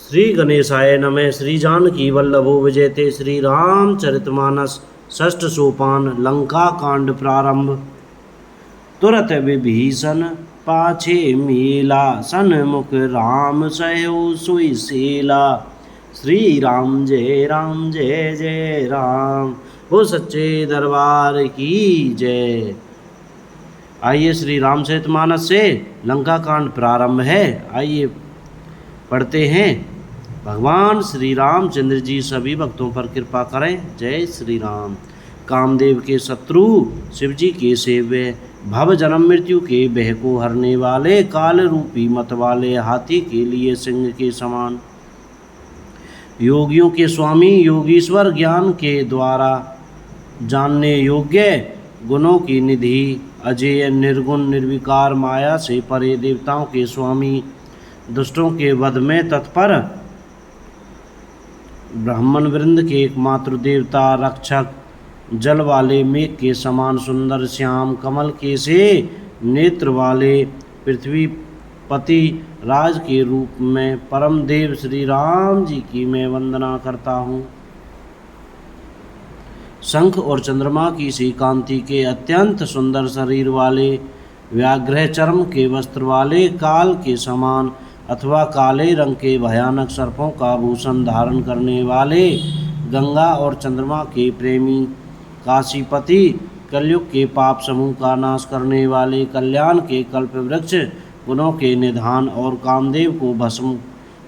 श्री गणेशाय नमः। श्री जानकी वल्लभो विजयते। श्री रामचरितमानस षष्ठ सोपान लंका कांड प्रारंभ। तुरत विभीषण पाछे मेला, सन्मुख राम सहयो सोई सेला। श्री राम जय जय राम, हो सच्चे दरबार की जय। आइए श्री रामचरितमानस से लंका कांड प्रारंभ है। आइए पढ़ते हैं। भगवान श्री रामचंद्र जी सभी भक्तों पर कृपा करें। जय श्री राम। कामदेव के शत्रु शिव जी के सेव्य, भव जन्म मृत्यु के भय को हरने वाले, काल रूपी मत वाले, हाथी के लिए सिंह के समान, योगियों के स्वामी, योगीश्वर, ज्ञान के द्वारा जानने योग्य, गुणों की निधि, अजेय, निर्गुण, निर्विकार, माया से परे, देवताओं के स्वामी, दुष्टों के वध में तत्पर, ब्राह्मण वृंद के एकमात्र देवता, रक्षक, जल वाले, मेघ के समान सुंदर, श्याम, कमल के से नेत्र वाले, पृथ्वी पति, राज के रूप में परम देव श्री राम जी की मैं वंदना करता हूँ। शंख और चंद्रमा की सी कांति के अत्यंत सुंदर शरीर वाले, व्याघ्र चर्म के वस्त्र वाले, काल के समान अथवा काले रंग के भयानक सर्पों का भूषण धारण करने वाले, गंगा और चंद्रमा के प्रेमी, काशीपति, कलयुग के पाप समूह का नाश करने वाले, कल्याण के कल्प वृक्ष, गुणों के निधान और कामदेव को भस्म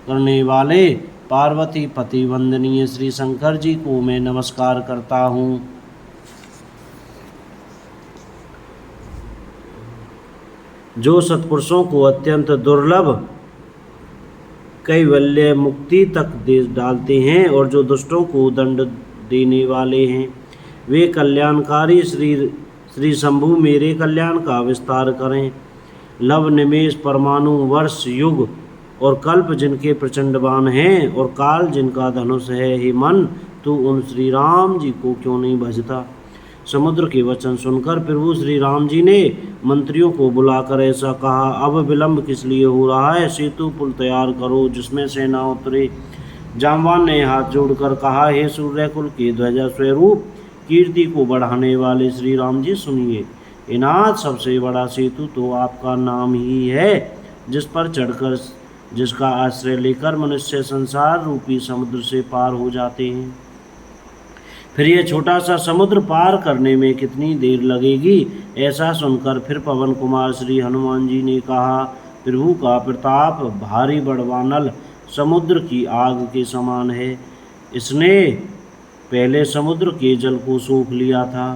करने वाले, पार्वती पति वंदनीय श्री शंकर जी को मैं नमस्कार करता हूँ। जो सत्पुरुषों को अत्यंत दुर्लभ कैवल्य मुक्ति तक दे डालते हैं और जो दुष्टों को दंड देने वाले हैं, वे कल्याणकारी श्री शंभु मेरे कल्याण का विस्तार करें। लव, निमेष, परमाणु, वर्ष, युग और कल्प जिनके प्रचंड बाण हैं और काल जिनका धनुष है, हे मन तू उन श्री राम जी को क्यों नहीं भजता। समुद्र के वचन सुनकर प्रभु श्री राम जी ने मंत्रियों को बुलाकर ऐसा कहा, अब विलंब किस लिए हो रहा है, सेतु पुल तैयार करो जिसमें से ना उतरे। जामवान ने हाथ जोड़कर कहा, हे सूर्यकुल के ध्वजा स्वरूप, कीर्ति को बढ़ाने वाले श्री राम जी सुनिए। इनाथ सबसे बड़ा सेतु तो आपका नाम ही है, जिस पर चढ़कर, जिसका आश्रय लेकर मनुष्य संसार रूपी समुद्र से पार हो जाते हैं। फिर यह छोटा सा समुद्र पार करने में कितनी देर लगेगी। ऐसा सुनकर फिर पवन कुमार श्री हनुमान जी ने कहा, प्रभु का प्रताप भारी बड़वानल समुद्र की आग के समान है। इसने पहले समुद्र के जल को सोख लिया था,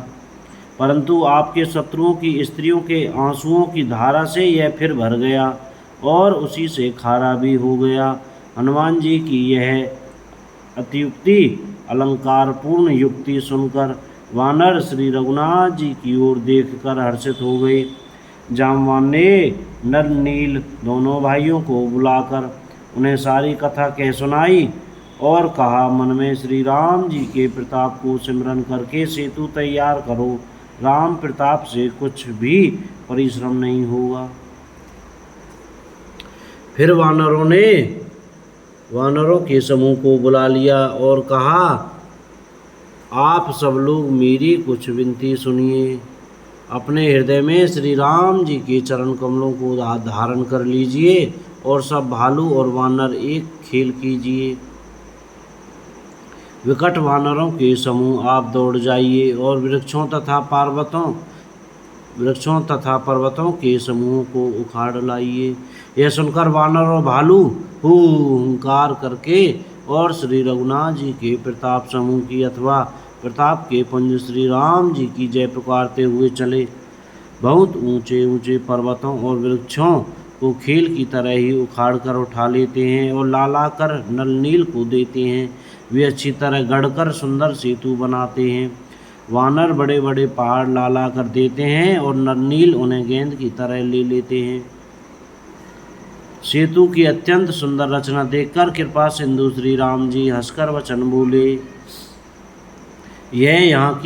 परंतु आपके शत्रुओं की स्त्रियों के आंसुओं की धारा से यह फिर भर गया और उसी से खारा भी हो गया। हनुमान जी की यह अतियुक्ति अलंकारपूर्ण युक्ति सुनकर वानर श्री रघुनाथ जी की ओर देखकर हर्षित हो गए। जामवान ने नल नील दोनों भाइयों को बुलाकर उन्हें सारी कथा कह सुनाई और कहा, मन में श्री राम जी के प्रताप को सिमरन करके सेतु तैयार करो। राम प्रताप से कुछ भी परिश्रम नहीं होगा। फिर वानरों के समूह को बुला लिया और कहा, आप सब लोग मेरी कुछ विनती सुनिए। अपने हृदय में श्री राम जी के चरण कमलों को धारण कर लीजिए और सब भालू और वानर एक खेल कीजिए। विकट वानरों के समूह आप दौड़ जाइए और वृक्षों तथा पर्वतों के समूह को उखाड़ लाइए। यह सुनकर वानर और भालू हुंकार करके और श्री रघुनाथ जी के प्रताप समूह की अथवा प्रताप के पुंज श्री राम जी की जय पुकारते हुए चले। बहुत ऊंचे ऊंचे पर्वतों और वृक्षों को खेल की तरह ही उखाड़ कर उठा लेते हैं और लाला कर नल नील को देते हैं। वे अच्छी तरह गढ़कर सुंदर सेतु बनाते हैं। वानर बड़े बड़े पहाड़ लाला कर देते हैं और नरनील उन्हें गेंद की तरह ले लेते हैं। सेतु की अत्यंत सुंदर रचना देखकर कृपा सिंधु श्री राम जी हंसकर वचन बोले, यह यहाँ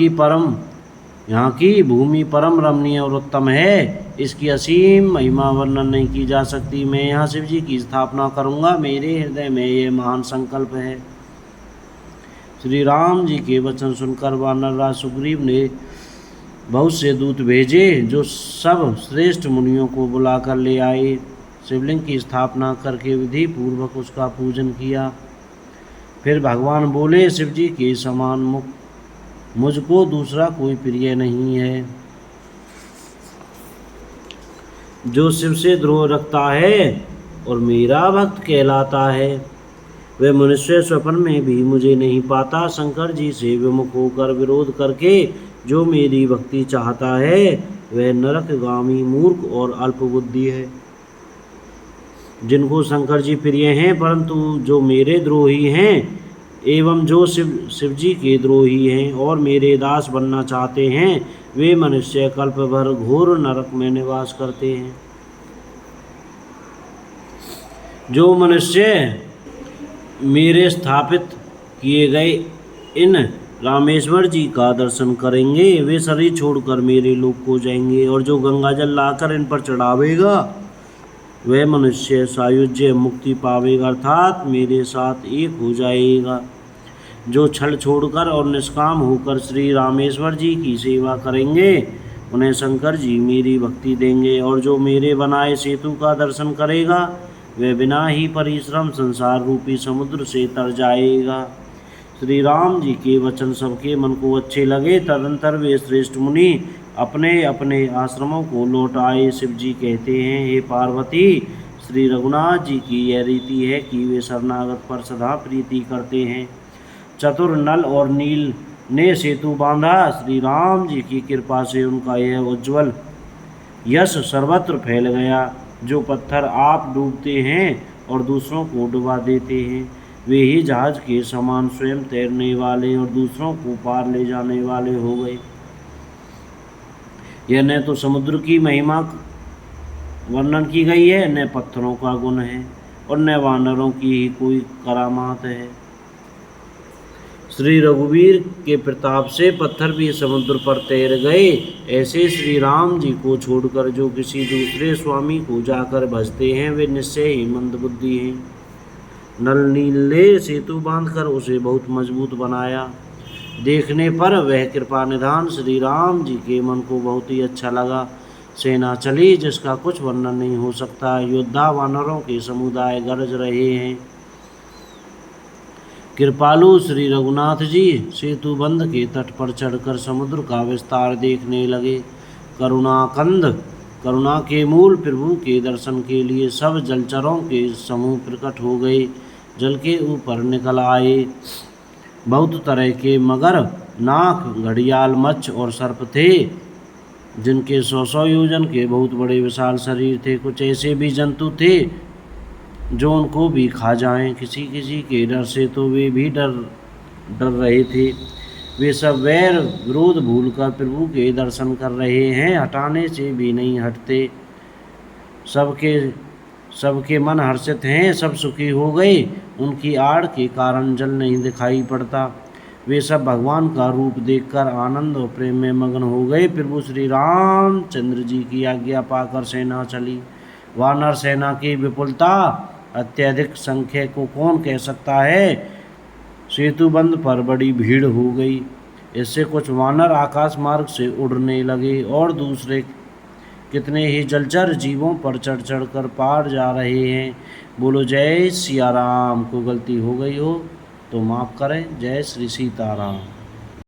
की भूमि परम रमणीय और उत्तम है। इसकी असीम महिमा वर्णन नहीं की जा सकती। मैं यहाँ शिव जी की स्थापना करूँगा, मेरे हृदय में ये महान संकल्प है। श्री राम जी के वचन सुनकर वानरराज सुग्रीव ने बहुत से दूत भेजे, जो सब श्रेष्ठ मुनियों को बुलाकर ले आए। शिवलिंग की स्थापना करके विधि पूर्वक उसका पूजन किया। फिर भगवान बोले, शिव जी के समान मुझको दूसरा कोई प्रिय नहीं है। जो शिव से द्रोह रखता है और मेरा भक्त कहलाता है, वह मनुष्य स्वप्न में भी मुझे नहीं पाता। शंकर जी से विमुख होकर विरोध करके जो मेरी भक्ति चाहता है, वह नरकगामी मूर्ख और अल्पबुद्धि है। जिनको शंकर जी प्रिय हैं, परंतु जो मेरे द्रोही हैं एवं जो शिव जी के द्रोही हैं और मेरे दास बनना चाहते हैं, वे मनुष्य कल्प भर घोर नरक में निवास करते हैं। जो मनुष्य मेरे स्थापित किए गए इन रामेश्वर जी का दर्शन करेंगे, वे शरीर छोड़कर मेरे लोक को जाएंगे। और जो गंगा जल लाकर इन पर चढ़ावेगा, वह मनुष्य सायुज्य मुक्ति पावेगा, अर्थात मेरे साथ एक हो जाएगा। जो छल छोड़कर और निष्काम होकर श्री रामेश्वर जी की सेवा करेंगे, उन्हें शंकर जी मेरी भक्ति देंगे। और जो मेरे बनाए सेतु का दर्शन करेगा, वह बिना ही परिश्रम संसार रूपी समुद्र से तर जाएगा। श्री राम जी के वचन सबके मन को अच्छे लगे। तदंतर वे श्रेष्ठ मुनि अपने अपने आश्रमों को लौट आए। शिव जी कहते हैं, हे पार्वती, श्री रघुनाथ जी की यह रीति है कि वे शरणागत पर सदा प्रीति करते हैं। चतुर नल और नील ने सेतु बांधा। श्री राम जी की कृपा से उनका यह उज्ज्वल यश सर्वत्र फैल गया। जो पत्थर आप डूबते हैं और दूसरों को डुबा देते हैं, वे ही जहाज के समान स्वयं तैरने वाले और दूसरों को पार ले जाने वाले हो गए। यह न तो समुद्र की महिमा वर्णन की गई है, न पत्थरों का गुण है, और न वानरों की ही कोई करामात है। श्री रघुवीर के प्रताप से पत्थर भी समुद्र पर तैर गए। ऐसे श्री राम जी को छोड़कर जो किसी दूसरे स्वामी को जाकर भजते हैं, वे निश्चय ही मंदबुद्धि हैं। नल नील ने सेतु बांधकर उसे बहुत मजबूत बनाया। देखने पर वह कृपा निधान श्री राम जी के मन को बहुत ही अच्छा लगा। सेना चली जिसका कुछ वर्णन नहीं हो सकता। योद्धा वानरों के समुदाय गरज रहे हैं। कृपालु श्री रघुनाथ जी सेतु बंध के तट पर चढ़कर समुद्र का विस्तार देखने लगे। करुणा के मूल प्रभु के दर्शन के लिए सब जलचरों के समूह प्रकट हो गए। जल के ऊपर निकल आए। बहुत तरह के मगर, नाक, घड़ियाल, मच्छ और सर्प थे, जिनके 100 योजन के बहुत बड़े विशाल शरीर थे। कुछ ऐसे भी जंतु थे जो उनको भी खा जाएं। किसी किसी के डर से तो वे भी डर रहे थे। वे सब वैर विरोध भूलकर प्रभु के दर्शन कर रहे हैं, हटाने से भी नहीं हटते। सबके मन हर्षित हैं, सब सुखी हो गए। उनकी आड़ के कारण जल नहीं दिखाई पड़ता। वे सब भगवान का रूप देखकर आनंद और प्रेम में मग्न हो गए। प्रभु श्री रामचंद्र जी की आज्ञा पाकर सेना चली। वानर सेना की विपुलता अत्यधिक संख्या को कौन कह सकता है। सेतुबंध पर बड़ी भीड़ हो गई। इससे कुछ वानर आकाश मार्ग से उड़ने लगे और दूसरे कितने ही जलचर जीवों पर चढ़ चढ़ कर पार जा रहे हैं। बोलो जय सिया राम। को गलती हो गई हो तो माफ़ करें। जय श्री सीताराम।